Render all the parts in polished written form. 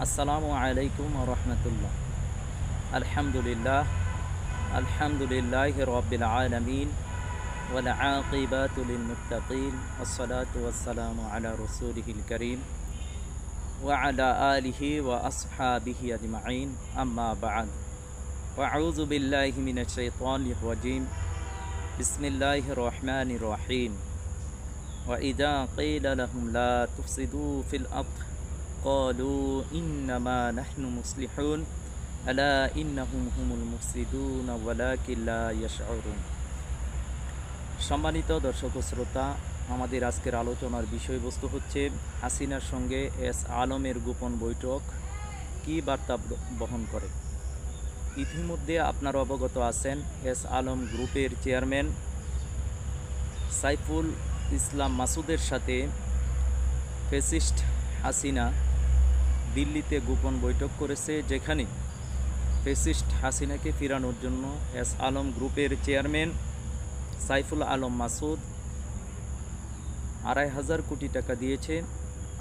আসসালামু আলাইকুম ওয়া রাহমাতুল্লাহ। আলহামদুলিল্লাহ আলহামদুলিল্লাহি রাব্বিল আলামিন ওয়াল আকিবাতু লিল মুত্তাকিন ওয়াসসালাতু ওয়াসসালামু আলা রাসূলিহিল কারীম ওয়া আলা আলিহি ওয়া আসহাবিহি আজমাইন, আম্মা বা'দ। ওয়া আউযু বিল্লাহি মিনাশ শাইতানির রাজীম। বিসমিল্লাহির রহমানির রহিম। ওয়া ইযা ক্বিলা লাহুম লা তুফসিদু ফিল আরদ ক্বালু ইন্নামা নাহনু মুসলিহুন আলা ইন্নাহুম হুমুল মুফসিদুন ওয়ালাকিন লা ইয়াশউরুন। সম্মানিত দর্শক ও শ্রোতা, আমাদের আজকের আলোচনার বিষয়বস্তু হচ্ছে হাসিনার সঙ্গে এস আলমের গোপন বৈঠক কী বার্তা বহন করে। ইতিমধ্যে আপনারা অবগত আছেন, এস আলম গ্রুপের চেয়ারম্যান সাইফুল ইসলাম মাসুদের সাথে ফ্যাসিস্ট হাসিনা দিল্লিতে গোপন বৈঠক করেছে, যেখানে ফ্যাসিস্ট হাসিনাকে ফেরানোর জন্য এস আলম গ্রুপের চেয়ারম্যান সাইফুল আলম মাসুদ ২৫০০ কোটি টাকা দিয়েছে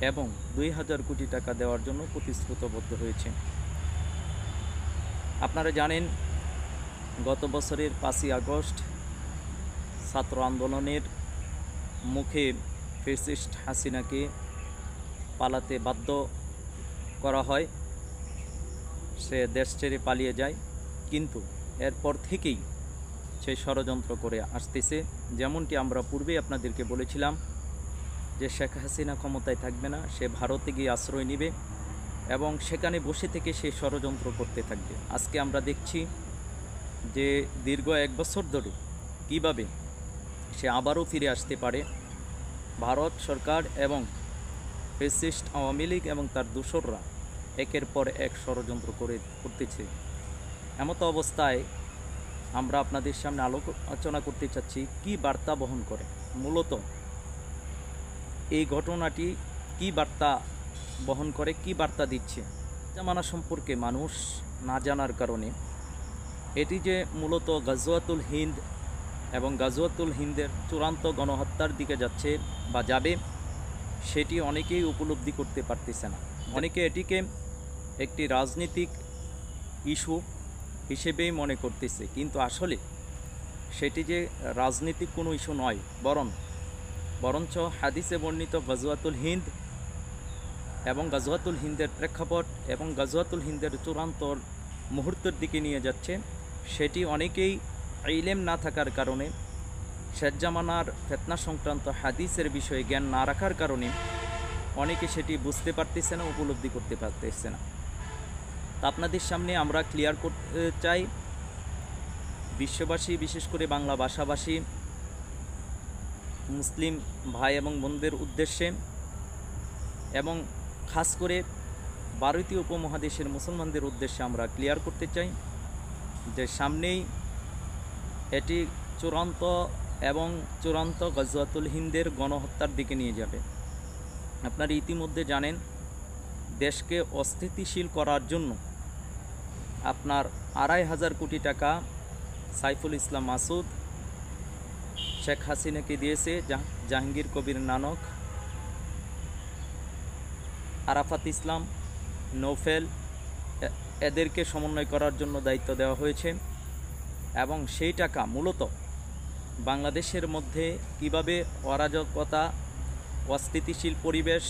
এবং ২০০০ কোটি টাকা দেওয়ার জন্য প্রতিশ্রুতিবদ্ধ হয়েছে। আপনারা জানেন, গত বছরের ৫ই আগস্ট ছাত্র আন্দোলনের মুখে ফ্যাসিস্ট হাসিনাকে পালাতে বাধ্য করা হয়, সে দেশ ছেড়ে পালিয়ে যায়। কিন্তু এরপর থেকেই সে ষড়যন্ত্র করে আসতেছে। যেমনটি আমরা পূর্বেই আপনাদেরকে বলেছিলাম যে শেখ হাসিনা ক্ষমতায় থাকবে না, সে ভারতে গিয়ে আশ্রয় নেবে এবং সেখানে বসে থেকে সে ষড়যন্ত্র করতে থাকবে। আজকে আমরা দেখছি যে দীর্ঘ ১ বছর ধরে কীভাবে সে আবারও ফিরে আসতে পারে। ভারত সরকার এবং ফ্যাসিস্ট আওয়ামী লীগ এবং তার দোসররা একের পর এক ষড়যন্ত্র করতেছে। এমতো অবস্থায় আমরা আপনাদের সামনে আলোচনা করতে চাচ্ছি কি বার্তা বহন করে। মূলত এই ঘটনাটি কি বার্তা বহন করে, কি বার্তা দিচ্ছে জামানা সম্পর্কে মানুষ না জানার কারণে এটি যে মূলত গাজওয়াতুল হিন্দ এবং গাজওয়াতুল হিন্দের চূড়ান্ত গণহত্যার দিকে যাচ্ছে বা যাবে, সেটি অনেকেই উপলব্ধি করতে পারতেছে না। অনেকে এটিকে একটি রাজনৈতিক ইস্যু হিসেবেই মনে করতেছে, কিন্তু আসলে সেটি যে রাজনৈতিক কোনো ইস্যু নয়, বরঞ্চ হাদিসে বর্ণিত গাজওয়াতুল হিন্দ এবং গাজওয়াতুল হিন্দের প্রেক্ষাপট এবং গাজওয়াতুল হিন্দের চূড়ান্ত মুহূর্তের দিকে নিয়ে যাচ্ছে। সেটি অনেকেই ইলম না থাকার কারণে, শেষ জামানার ফিতনা সংক্রান্ত হাদিসের বিষয়ে জ্ঞান না রাখার কারণে অনেকে সেটি বুঝতে পারতেছে না, উপলব্ধি করতে পারতেছে না। তা আপনাদের সামনে আমরা ক্লিয়ার করতে চাই, বিশ্ববাসী বিশেষ করে বাংলা ভাষাভাষী মুসলিম ভাই এবং বোনদের উদ্দেশ্যে এবং খাস করে ভারতীয় উপমহাদেশের মুসলমানদের উদ্দেশ্যে আমরা ক্লিয়ার করতে চাই যে সামনেই এটি চূড়ান্ত গাজওয়াতুল হিন্দের গণহত্যার দিকে নিয়ে যাবে। আপনারা ইতিমধ্যে জানেন, দেশকে অস্থিতিশীল করার জন্য আপনার ২৫০০ কোটি টাকা সাইফুল ইসলাম মাসুদ শেখ হাসিনাকে দিয়েছে। জাহাঙ্গীর কবির নানক, আরাফাত ইসলাম, নৌফেল এদেরকে সমন্বয় করার জন্য দায়িত্ব দেওয়া হয়েছে এবং সেই টাকা মূলত বাংলাদেশের মধ্যে কিভাবে অরাজকতা, অস্থিতিশীল পরিবেশ,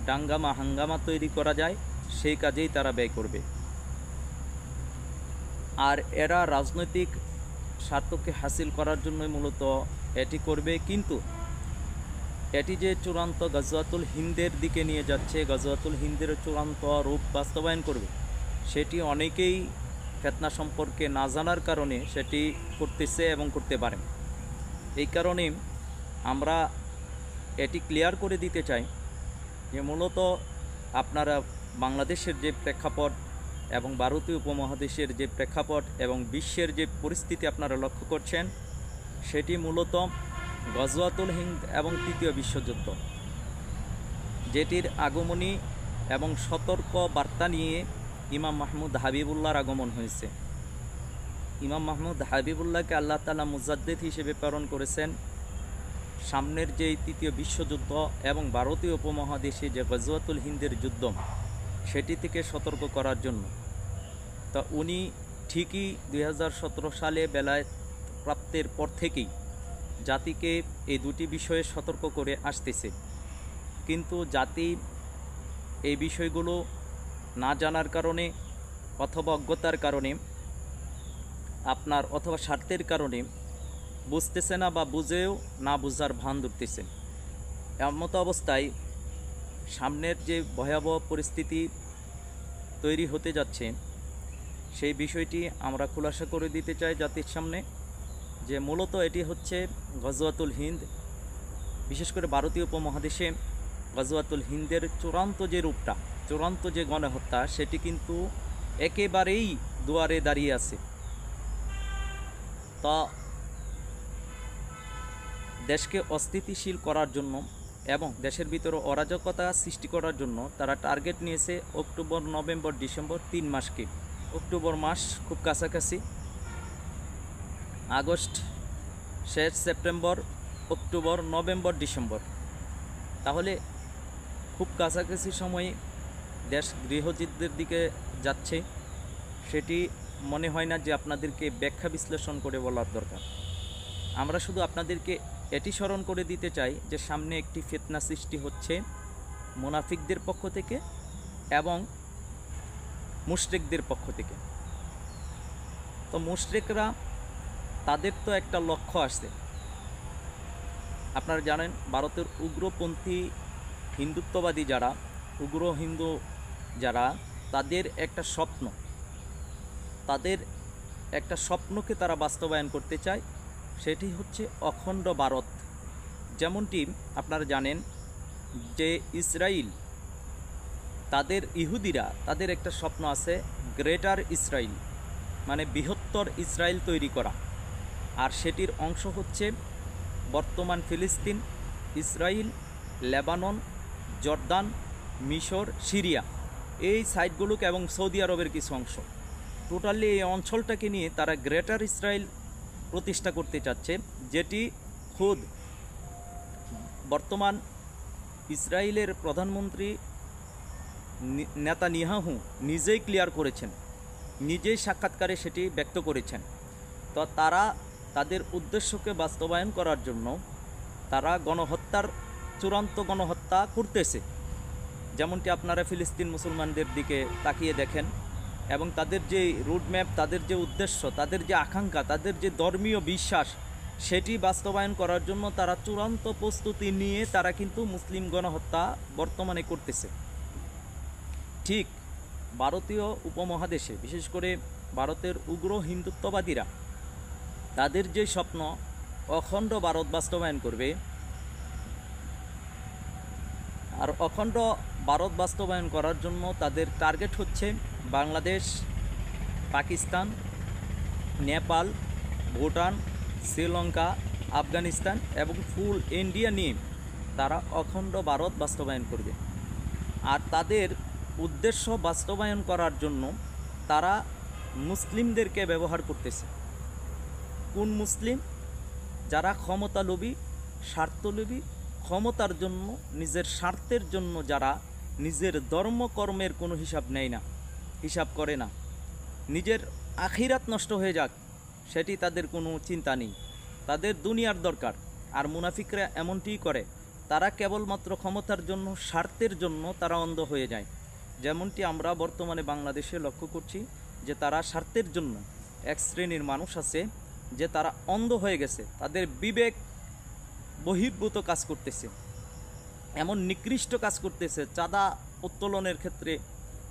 দাঙ্গামা হাঙ্গামা তৈরি করা যায় সেই কাজেই তারা ব্যয় করবে। আর এরা রাজনৈতিক স্বার্থকে হাসিল করার জন্য মূলত এটি করবে। কিন্তু এটি যে চূড়ান্ত গাজওয়াতুল হিন্দের দিকে নিয়ে যাচ্ছে, গাজওয়াতুল হিন্দের চূড়ান্ত রূপ বাস্তবায়ন করবে, সেটি অনেকেই ফিতনা সম্পর্কে না জানার কারণে সেটি করতেছে এবং করতে পারে। এই কারণে আমরা এটি ক্লিয়ার করে দিতে চাই যে মূলত আপনারা বাংলাদেশের যে প্রেক্ষাপট এবং ভারতীয় উপমহাদেশের যে প্রেক্ষাপট এবং বিশ্বের যে পরিস্থিতি আপনারা লক্ষ্য করছেন, সেটি মূলত গাজওয়াতুল হিন্দ এবং তৃতীয় বিশ্বযুদ্ধ, যেটির আগমনী এবং সতর্ক বার্তা নিয়ে ইমাম মাহমুদ হাবিবুল্লাহর আগমন হয়েছে। ইমাম মাহমুদ হাবিবুল্লাহকে আল্লাহ তাআলা মুজাদ্দিদ হিসেবে প্রেরণ করেছেন। সামনের যে তৃতীয় বিশ্বযুদ্ধ এবং ভারতীয় উপমহাদেশে যে গাজওয়াতুল হিন্দের যুদ্ধ, সেটি থেকে সতর্ক করার জন্য। তা উনি ঠিকই 2017 সালে বেলায়েত প্রাপ্তের পর থেকেই জাতিকে এই দুটি বিষয়ে সতর্ক করে আসতেছে, কিন্তু জাতি এই বিষয়গুলো না জানার কারণে অথবা অজ্ঞতার কারণে অথবা স্বার্থের কারণে বুঝতেছে না, বা বুঝেও না বুঝার ভান ধরতেছে। এমত অবস্থায় সামনের যে ভয়াবহ পরিস্থিতি তৈরি হতে যাচ্ছে সেই বিষয়টি আমরা খুলাসা করে দিতে চাই জাতির সামনে, যে মূলত এটি হচ্ছে গজওয়াতুল হিন্দ। বিশেষ করে ভারতীয় উপমহাদেশে গজওয়াতুল হিন্দের চূড়ান্ত যে রূপটা, চূড়ান্ত যে গণহত্যা, সেটি কিন্তু একেবারেই দুয়ারে দাঁড়িয়ে আছে। তা দেশকে অস্থিতিশীল করার জন্য এবং দেশের ভিতরে অরাজকতা সৃষ্টি করার জন্য তারা টার্গেট নিয়েছে অক্টোবর, নভেম্বর, ডিসেম্বর 3 মাসকে। অক্টোবর মাস খুব কাছাকাছি, আগস্ট শেষ, সেপ্টেম্বর, অক্টোবর, নভেম্বর, ডিসেম্বর, তাহলে খুব কাছাকাছি সময়ে দেশ গৃহযুদ্ধের দিকে যাচ্ছে। সেটি মনে হয় না যে আপনাদেরকে ব্যাখ্যা বিশ্লেষণ করে বলার দরকার। আমরা শুধু আপনাদেরকে এটি স্মরণ করে দিতে চাই যে সামনে একটি ফিতনা সৃষ্টি হচ্ছে মুনাফিকদের পক্ষ থেকে এবং মুশরিকদের পক্ষ থেকে। তো মুশরিকরা, তাদের তো একটা লক্ষ্য আসছে। আপনারা জানেন ভারতের উগ্রপন্থী হিন্দুত্ববাদী যারা, উগ্র হিন্দু যারা, তাদের একটা স্বপ্নকে তারা বাস্তবায়ন করতে চায়। সেটি হচ্ছে অখণ্ড ভারত। যেমনটি আপনারা জানেন যে ইসরায়েল, ইহুদিরা তাদের একটা স্বপ্ন আছে গ্রেটার ইসরায়েল, মানে বৃহত্তর ইসরায়েল তৈরি করা। আর সেটির অংশ হচ্ছে বর্তমান ফিলিস্তিন, ইসরায়েল, লেবানন, জর্দান, মিশর, সিরিয়া, এই সাইটগুলোকে এবং সৌদি আরবের কিছু অংশ, টোটালি এই অঞ্চলটাকে নিয়ে তারা গ্রেটার ইসরায়েল প্রতিষ্ঠা করতে চাচ্ছে, যেটি খুদ বর্তমান ইসরায়েলের প্রধানমন্ত্রী নেতানিয়াহু নিজেই ক্লিয়ার করেছেন, নিজেই সাক্ষাৎকারে সেটি ব্যক্ত করেছেন। তো তারা তাদের উদ্দেশ্যকে বাস্তবায়ন করার জন্য তারা চূড়ান্ত গণহত্যা করতেছে। যেমনটি আপনারা ফিলিস্তিন মুসলমানদের দিকে তাকিয়ে দেখেন, এবং তাদের যে রুটম্যাপ, তাদের যে উদ্দেশ্য, তাদের যে আকাঙ্ক্ষা, তাদের যে ধর্মীয় বিশ্বাস, সেটি বাস্তবায়ন করার জন্য তারা চূড়ান্ত প্রস্তুতি নিয়ে তারা কিন্তু মুসলিম গণহত্যা বর্তমানে করতেছে। ঠিক ভারতীয় উপমহাদেশে বিশেষ করে ভারতের উগ্র হিন্দুত্ববাদীরা তাদের যে স্বপ্ন অখণ্ড ভারত বাস্তবায়ন করবে, আর অখণ্ড ভারত বাস্তবায়ন করার জন্য তাদের টার্গেট হচ্ছে বাংলাদেশ, পাকিস্তান, নেপাল, ভুটান, শ্রীলঙ্কা, আফগানিস্তান এবং ফুল ইন্ডিয়া নিয়ে তারা অখণ্ড ভারত বাস্তবায়ন করবে। আর তাদের উদ্দেশ্য বাস্তবায়ন করার জন্য তারা মুসলিমদেরকে ব্যবহার করতেছে। কোন মুসলিম? যারা ক্ষমতালোভী, স্বার্থলোভী, ক্ষমতার জন্য, নিজের স্বার্থের জন্য যারা নিজের ধর্মকর্মের কোনো হিসাব করে না, নিজের আখিরাত নষ্ট হয়ে যাক সেটি তাদের কোনো চিন্তা নেই, তাদের দুনিয়ার দরকার। আর মুনাফিকরা এমনটিই করে, তারা কেবলমাত্র ক্ষমতার জন্য, স্বার্থের জন্য তারা অন্ধ হয়ে যায়। যেমনটি আমরা বর্তমানে বাংলাদেশে লক্ষ্য করছি যে তারা স্বার্থের জন্য এক শ্রেণীর মানুষ আছে যে তারা অন্ধ হয়ে গেছে, তাদের বিবেক বহির্ভূত কাজ করতেছে, এমন নিকৃষ্ট কাজ করতেছে, চাঁদা উত্তোলনের ক্ষেত্রে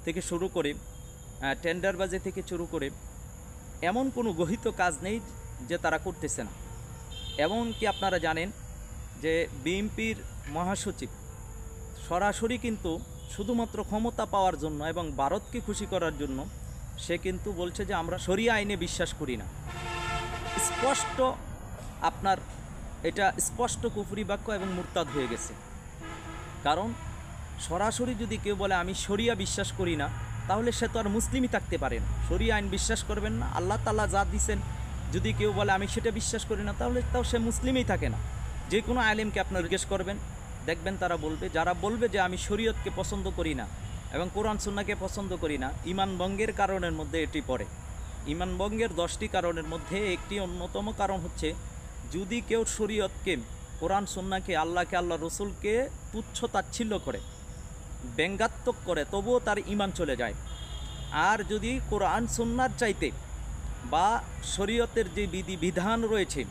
থেকে শুরু করে টেন্ডারবাজি থেকে শুরু করে এমন কোনো গহিত কাজ নেই যে তারা করতেছে না। এমনকি আপনারা জানেন যে বিএনপির মহাসচিব সরাসরি কিন্তু শুধুমাত্র ক্ষমতা পাওয়ার জন্য এবং ভারতকে খুশি করার জন্য সে কিন্তু বলছে যে আমরা শরিয়া আইনে বিশ্বাস করি না। স্পষ্ট, আপনার এটা স্পষ্ট কুফরি বাক্য এবং মুরতাদ হয়ে গেছে। কারণ সরাসরি যদি কেউ বলে আমি শরিয়া বিশ্বাস করি না, তাহলে সে তো আর মুসলিমই থাকতে পারে না। শরিয়া আইন বিশ্বাস করবেন না, আল্লাহ তাআলা যা দিয়েছেন যদি কেউ বলে আমি সেটা বিশ্বাস করি না, তাহলে তাও সে মুসলিমই থাকে না। যে কোনো আলেমকে আপনারা জিজ্ঞেস করবেন, দেখবেন তারা বলবে, যারা বলবে যে আমি শরীয়তকে পছন্দ করি না, এবং কোরআন সুন্নাহকে পছন্দ করি না, ইমান ভঙ্গের কারণের মধ্যে এটি পড়ে। ইমান ভঙ্গের 10টি কারণের মধ্যে একটি অন্যতম কারণ হচ্ছে যদি কেউ শরীয়তকে, কোরআন সুন্নাহকে, আল্লাহকে, আল্লাহ রসুলকে তুচ্ছ তাচ্ছিল্য করে, ব্যঙ্গাত্মক করে, তবুও তার ইমান চলে যায়। আর যদি কোরআন সুন্নাহর চাইতে বা শরীয়তের যে বিধান রয়েছে,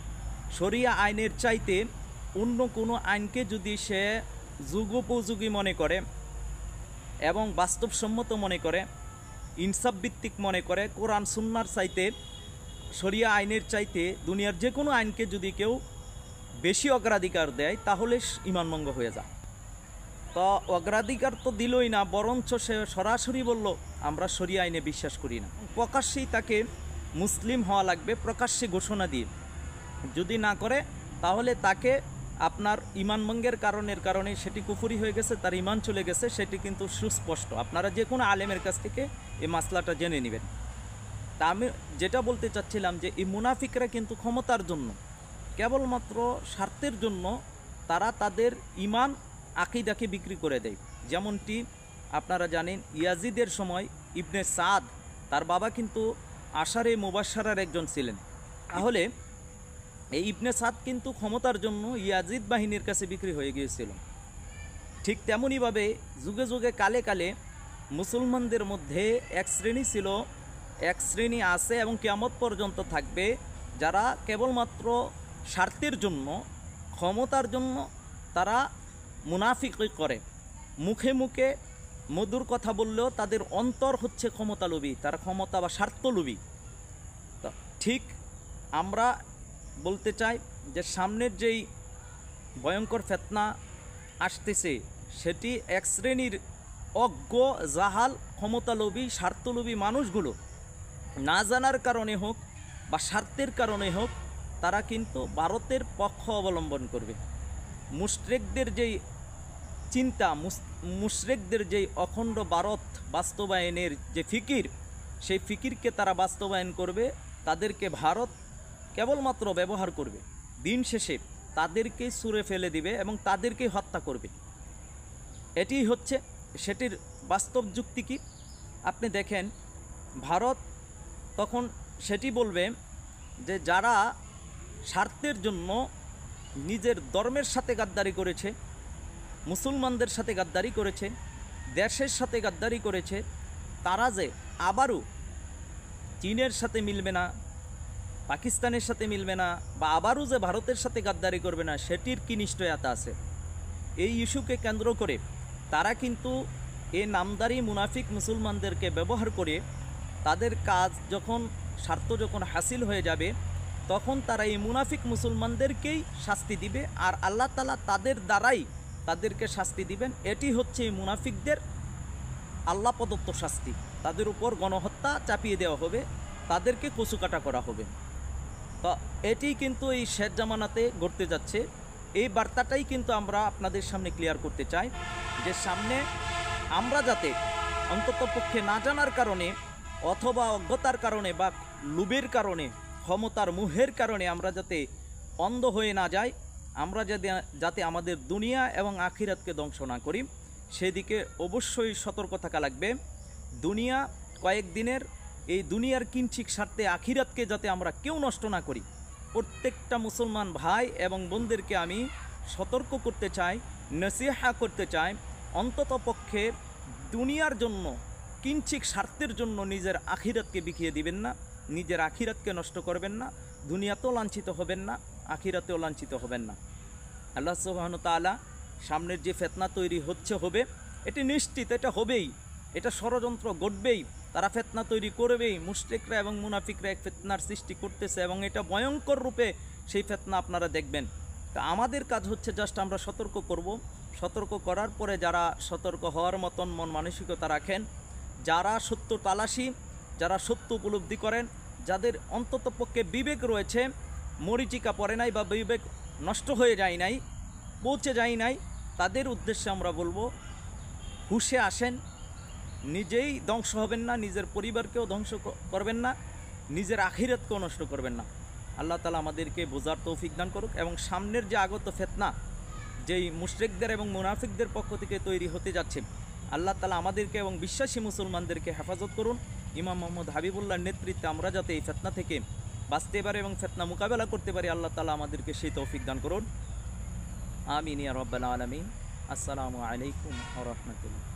শরিয়া আইনের চাইতে অন্য কোনো আইনকে যদি সে যুগোপযোগী মনে করে এবং বাস্তবসম্মত মনে করে, ইনসাফ ভিত্তিক মনে করে, কোরআন সুন্নাহর চাইতে, শরিয়া আইনের চাইতে দুনিয়ার যে কোনো আইনকে যদি কেউ বেশি অগ্রাধিকার দেয়, তাহলে ইমানভঙ্গ হয়ে যায়। তো অগ্রাধিকার তো দিলই না, বরঞ্চ সে সরাসরি বলল আমরা শরিয়া আইনে বিশ্বাস করি না। প্রকাশ্যেই তাকে মুসলিম হওয়া লাগবে, প্রকাশ্যে ঘোষণা দিয়ে। যদি না করে তাহলে তাকে আপনার ইমানভঙ্গের কারণে সেটি কুফরি হয়ে গেছে, তার ইমান চলে গেছে, সেটি কিন্তু সুস্পষ্ট। আপনারা যে কোনো আলেমের কাছ থেকে এই মাসলাটা জেনে নেবেন। তা আমি যেটা বলতে চাচ্ছিলাম যে এই মুনাফিকরা কিন্তু ক্ষমতার জন্য, কেবলমাত্র স্বার্থের জন্য তারা তাদের ইমান আকীদাকে বিক্রি করে দেয়। যেমনটি আপনারা জানেন ইয়াজিদের সময় ইবনে সাদ, তার বাবা কিন্তু আশারে মুবাশশারার একজন ছিলেন। তাহলে এই ইবনে সাদ কিন্তু ক্ষমতার জন্য ইয়াজিদ বাহিনীর কাছে বিক্রি হয়ে গিয়েছিল। ঠিক তেমনইভাবে যুগে যুগে কালে কালে মুসলমানদের মধ্যে এক শ্রেণী ছিল, এক শ্রেণী আছে এবং কিয়ামত পর্যন্ত থাকবে, যারা কেবলমাত্র স্বার্থের জন্য, ক্ষমতার জন্য তারা মুনাফিকি করে। মুখে মুখে মধুর কথা বললেও তাদের অন্তর হচ্ছে ক্ষমতালোভী, তারা ক্ষমতা বা স্বার্থলোভী। তো ঠিক আমরা বলতে চাই যে সামনের যেই ভয়ঙ্কর ফিতনা আসতেছে, সেটি এক শ্রেণীর অজ্ঞ, জাহাল, ক্ষমতালোভী, স্বার্থলোভী মানুষগুলো না জানার কারণে হোক বা স্বার্থের কারণে হোক, তারা কিন্তু ভারতের পক্ষ অবলম্বন করবে। মুশরিকদের যেই চিন্তা, মুশরিকদের যেই অখণ্ড ভারত বাস্তবায়নের যে ফিকির, সেই ফিকিরকে তারা বাস্তবায়ন করবে। তাদেরকে ভারত কেবলমাত্র ব্যবহার করবে, দিন শেষে তাদেরকেই ছুঁড়ে ফেলে দিবে এবং তাদেরকেই হত্যা করবে। এটি হচ্ছে সেটির বাস্তব যুক্তি কি? আপনি দেখেন, ভারত তখন সেটি বলবে যে যারা স্বার্থের জন্য নিজের ধর্মের সাথে গাদ্দারি করেছে, মুসলমানদের সাথে গাদ্দারি করেছে, দেশের সাথে গাদ্দারি করেছে, তারা যে আবারও চীনের সাথে মিলবে না, পাকিস্তানের সাথে মিলবে না, বা আবারও যে ভারতের সাথে গাদ্দারি করবে না, সেটির কি নিশ্চয়তা আছে? এই ইস্যুকে কেন্দ্র করে তারা কিন্তু এই নামদারি মুনাফিক মুসলমানদেরকে ব্যবহার করে তাদের কাজ যখন, স্বার্থ যখন হাসিল হয়ে যাবে, তখন তারা এই মুনাফিক মুসলমানদেরকেই শাস্তি দিবে, আর আল্লাহ তাআলা তাদের দ্বারাই তাদেরকে শাস্তি দিবেন। এটি হচ্ছে এই মুনাফিকদের আল্লাহ প্রদত্ত শাস্তি। তাদের উপর গণহত্যা চাপিয়ে দেওয়া হবে, তাদেরকে কচুকাটা করা হবে। তো এটি কিন্তু এই শেষ জামানাতে ঘটতে যাচ্ছে। এই বার্তাটাই কিন্তু আমরা আপনাদের সামনে ক্লিয়ার করতে চাই, যে সামনে আমরা যাতে অন্তত পক্ষে না জানার কারণে অথবা অজ্ঞতার কারণে বা লোভের কারণে, ক্ষমতার মোহের কারণে আমরা যাতে অন্ধ হয়ে না যাই, আমরা যাতে আমাদের দুনিয়া এবং আখিরাতকে ধ্বংস না করি, সেদিকে অবশ্যই সতর্ক থাকা লাগবে। দুনিয়া কয়েকদিনের, এই দুনিয়ার কিঞ্চিত স্বার্থে আখিরাতকে যাতে আমরা কেউ নষ্ট না করি, প্রত্যেকটা মুসলমান ভাই এবং বোনদেরকে আমি সতর্ক করতে চাই, নসিহা করতে চাই, অন্তত পক্ষে দুনিয়ার জন্য, কিঞ্চিত স্বার্থের জন্য নিজের আখিরাতকে বিকিয়ে দিবেন না, নিজের আখিরাতকে নষ্ট করবেন না। দুনিয়াতেও লাঞ্ছিত হবেন না, আখিরাতেও লাঞ্ছিত হবেন না। আল্লাহ সুবহানাহু ওয়া তাআলা সামনের যে ফিতনা তৈরি হবে, এটি নিশ্চিত, এটা হবেই, এটা ষড়যন্ত্র ঘটবেই, তারা ফিতনা তৈরি করবেই। মুশরিকরা এবং মুনাফিকরা এক ফিতনার সৃষ্টি করতেছে এবং এটা ভয়ঙ্কর রূপে সেই ফিতনা আপনারা দেখবেন। তা আমাদের কাজ হচ্ছে জাস্ট আমরা সতর্ক করব। সতর্ক করার পরে যারা সতর্ক হওয়ার মতন মন মানসিকতা রাখেন, যারা সত্য তালাশি, যারা সত্য উপলব্ধি করেন, যাদের অন্তত পক্ষে বিবেক রয়েছে, মরিচিকা পড়ে নাই বা বিবেক নষ্ট হয়ে যায় নাই, পৌঁছে যায় নাই, তাদের উদ্দেশ্যে আমরা বলবো, হুঁশে আসেন, নিজেই ধ্বংস হবেন না, নিজের পরিবারকেও ধ্বংস করবেন না, নিজের আখিরাতকেও নষ্ট করবেন না। আল্লাহ তাআলা আমাদেরকে বোঝার তৌফিক দান করুক। এবং সামনের যে আগত ফিতনা, যেই মুশরিকদের এবং মুনাফিকদের পক্ষ থেকে তৈরি হতে যাচ্ছে, আল্লাহ তালা আমাদেরকে এবং বিশ্বাসী মুসলমানদেরকে হেফাজত করুন। ইমাম মোহাম্মদ হাবিবুল্লাহর নেতৃত্বে আমরা যাতে এই ফেতনা থেকে বাঁচতে পারি এবং ফেতনা মোকাবেলা করতে পারি, আল্লাহ তালা আমাদেরকে সেই তৌফিক দান করুন। আমিন ইয়া রাব্বাল আলামিন। আসসালামু আলাইকুম ওয়া রাহমাতুল্লাহ।